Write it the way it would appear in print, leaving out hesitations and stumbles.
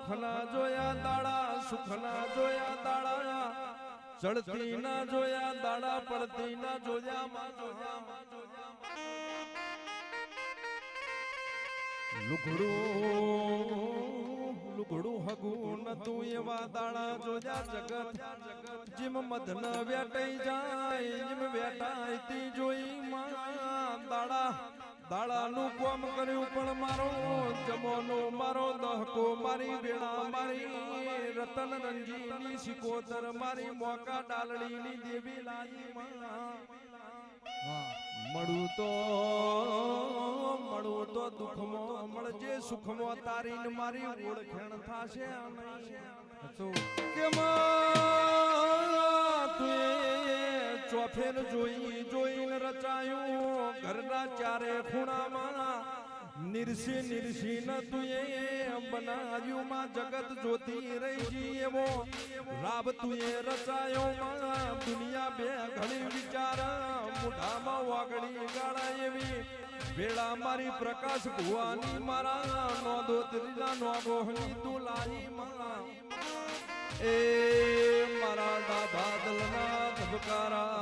દુઃખના જોયા દાડા સુખના જોયા દાડા ચડતી ના જોયા દાડા પડતી ના જોયા લુગડું હગું નતું એવા દાડા જોયા જગત જીમ મધન વેટાઈ જાય જીમ વેટાઈ તી જોઈ માં દાડાનું કોમ કર્યું પણ મારો જમોનો મારો દહકો મારી વેળા મારી રતન રંગીની સિકોતર મારી મોકા ડાલડીની દેવી લાજી મળું તો દુઃખમાં મળજે સુખમાં તારીને મારી ઓળખણ થાશે કે ચોફેર જોઈને રચાયું ઘરના ચારે ખૂણામાં નિરસી ન તુએ બનાવ્યું માં જગત જોતી રહી જી એવો રાબ તુએ રચાયો માં દુનિયા બે ઘણી વિચાર મુઠામાં વાગડી ગાળા એવી વેળા મારી પ્રકાશ ભુવાની મારા નોંધો ત્રીજા નોગોહની તું લાઈ માં એ મારા ડાબા દલના ધબકારા